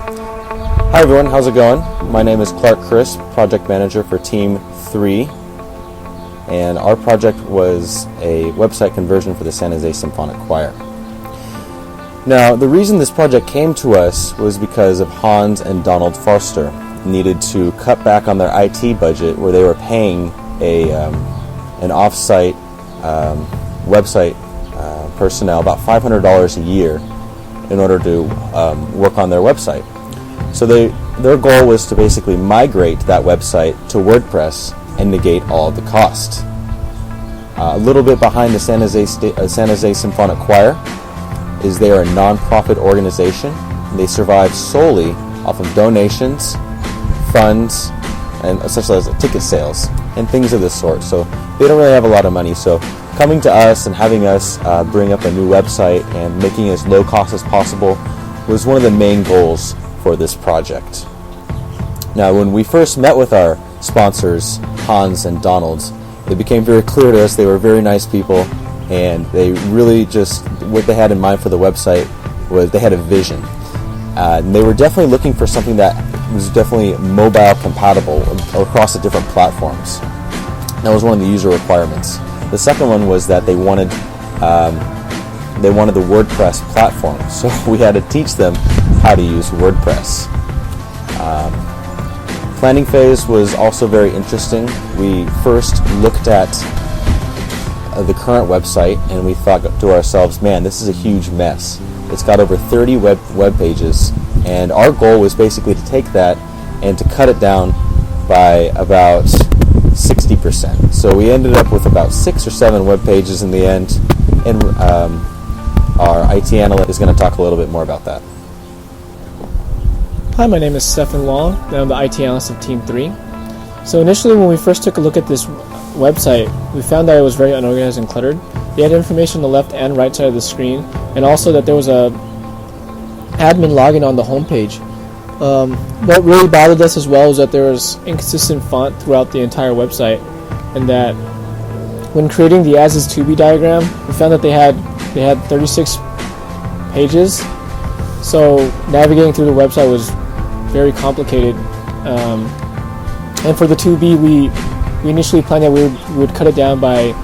Hi everyone, how's it going? My name is Clark Crisp, Project Manager for Team 3, and our project was a website conversion for the San Jose Symphonic Choir. Now, the reason this project came to us was because of Hans and Donald Forster needed to cut back on their IT budget where they were paying an off-site website personnel about $500 a year in order to work on their website. So their goal was to basically migrate that website to WordPress and negate all of the cost. A little bit behind the San Jose Symphonic Choir is they are a non-profit organization. They survive solely off of donations, funds, and such as ticket sales and things of this sort. So they don't really have a lot of money. So coming to us and having us bring up a new website and making it as low cost as possible was one of the main goals for this project. Now, when we first met with our sponsors, Hans and Donald, it became very clear to us they were very nice people, and they really just, what they had in mind for the website was they had a vision. And they were definitely looking for something that was definitely mobile compatible across the different platforms. That was one of the user requirements. The second one was that they wanted the WordPress platform, so we had to teach them how to use WordPress. Planning phase was also very interesting. We first looked at the current website and we thought to ourselves, man, this is a huge mess. It's got over 30 web pages, and our goal was basically to take that and to cut it down by about 60%. So we ended up with about 6 or 7 web pages in the end, and our IT analyst is going to talk a little bit more about that. Hi, my name is Stefan Long, and I'm the IT analyst of Team 3. So initially when we first took a look at this website, we found that it was very unorganized and cluttered. They had information on the left and right side of the screen, and also that there was a admin login on the home page. What really bothered us as well was that there was inconsistent font throughout the entire website, and that when creating the as is to be diagram, we found that they had 36 pages, so navigating through the website was very complicated. And for the 2B, we initially planned that we would cut it down by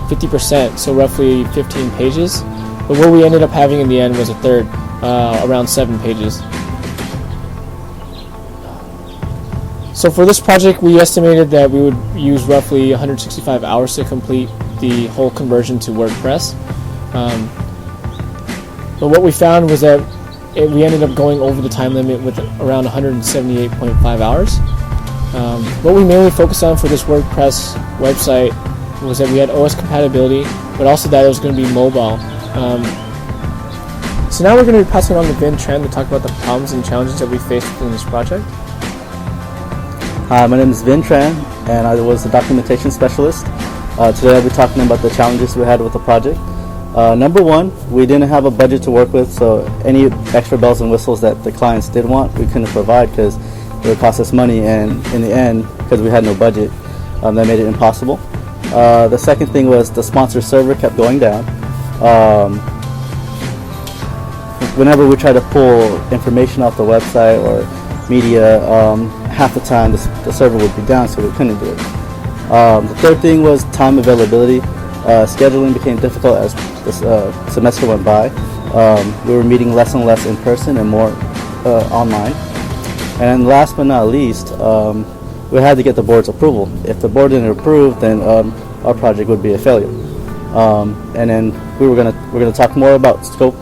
50%, so roughly 15 pages. But what we ended up having in the end was a third, around 7 pages. So for this project, we estimated that we would use roughly 165 hours to complete the whole conversion to WordPress. But what we found was that we ended up going over the time limit with around 178.5 hours. What we mainly focused on for this WordPress website was that we had OS compatibility, but also that it was going to be mobile. So now we're going to be passing on to Vin Tran to talk about the problems and challenges that we faced within this project. Hi, my name is Vin Tran, and I was the documentation specialist. Today I'll be talking about the challenges we had with the project. Number one, we didn't have a budget to work with, so any extra bells and whistles that the clients did want, we couldn't provide because it would cost us money, and in the end, because we had no budget, that made it impossible. The second thing was the sponsor server kept going down. Whenever we tried to pull information off the website or media, half the time the server would be down, so we couldn't do it. The third thing was time availability. Scheduling became difficult as the semester went by. We were meeting less and less in person and more online. And last but not least, we had to get the board's approval. If the board didn't approve, then our project would be a failure. And then we're gonna talk more about scope,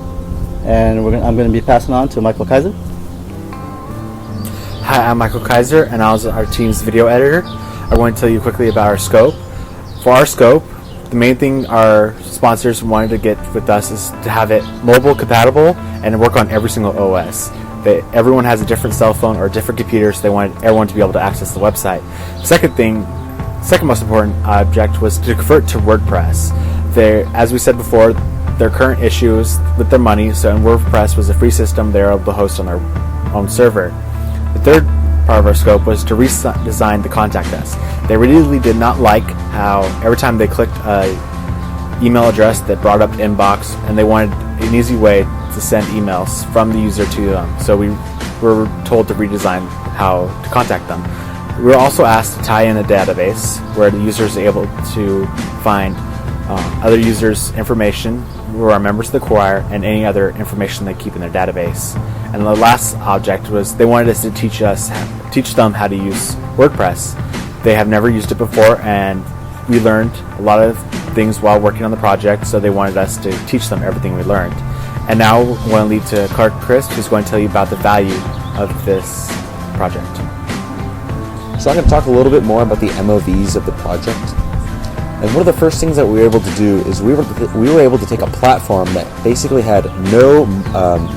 and I'm gonna be passing on to Michael Kaiser. Hi, I'm Michael Kaiser, and I was our team's video editor. I want to tell you quickly about our scope. For our scope, the main thing our sponsors wanted to get with us is to have it mobile compatible and work on every single OS. Everyone has a different cell phone or a different computer, so they wanted everyone to be able to access the website. Second most important object was to convert to WordPress. As we said before, their current issues with their money, so WordPress was a free system they were able to host on their own server. The third part of our scope was to redesign the contact us. They really did not like how every time they clicked an email address that brought up inbox, and they wanted an easy way to send emails from the user to them. So we we were told to redesign how to contact them. We were also asked to tie in a database where the users are able to find other users' information who are members of the choir and any other information they keep in their database. And the last object was they wanted us to teach them how to use WordPress. They have never used it before, and we learned a lot of things while working on the project, so they wanted us to teach them everything we learned. And now I want to lead to Clark Christ, who's going to tell you about the value of this project. So I'm going to talk a little bit more about the MOVs of the project. And one of the first things that we were able to do is we were able to take a platform that basically had no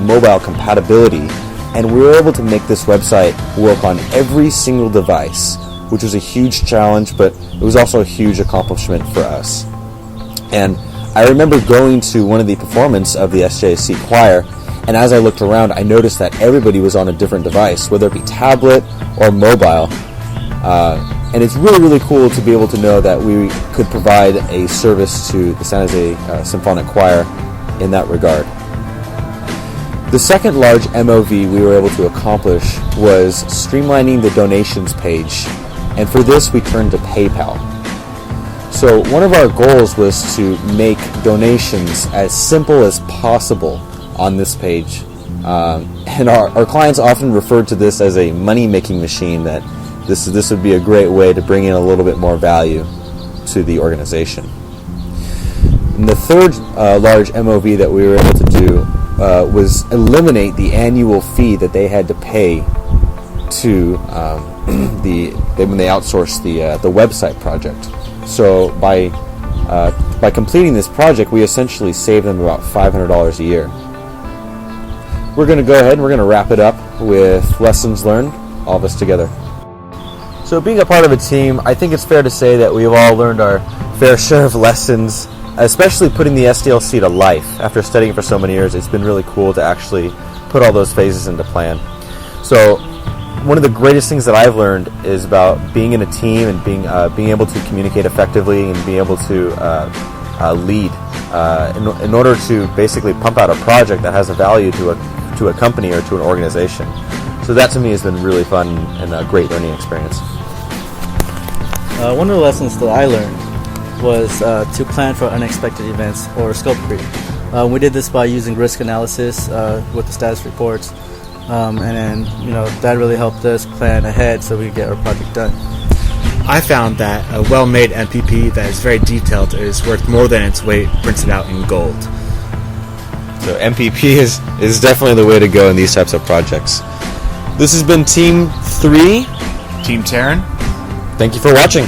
mobile compatibility, and we were able to make this website work on every single device, which was a huge challenge, but it was also a huge accomplishment for us. And I remember going to one of the performances of the SJSC choir, and as I looked around, I noticed that everybody was on a different device, whether it be tablet or mobile. And it's really, really cool to be able to know that we could provide a service to the San Jose Symphonic Choir in that regard. The second large MOV we were able to accomplish was streamlining the donations page, and for this we turned to PayPal. So one of our goals was to make donations as simple as possible on this page, and our clients often referred to this as a money-making machine, that this would be a great way to bring in a little bit more value to the organization. And the third large MOV that we were able to do was eliminate the annual fee that they had to pay to when they outsourced the website project. So by completing this project, we essentially saved them about $500 a year. We're going to go ahead and we're going to wrap it up with lessons learned, all of us together. So being a part of a team, I think it's fair to say that we've all learned our fair share of lessons, especially putting the SDLC to life. After studying for so many years, it's been really cool to actually put all those phases into plan. So one of the greatest things that I've learned is about being in a team and being able to communicate effectively and being able to lead in order to basically pump out a project that has a value to a company or to an organization. So that to me has been really fun and a great learning experience. One of the lessons that I learned was to plan for unexpected events, or scope creep. We did this by using risk analysis with the status reports, and then that really helped us plan ahead so we could get our project done. I found that a well-made MPP that is very detailed is worth more than its weight printed out in gold. So MPP is definitely the way to go in these types of projects. This has been Team 3. Team Terran. Thank you for watching.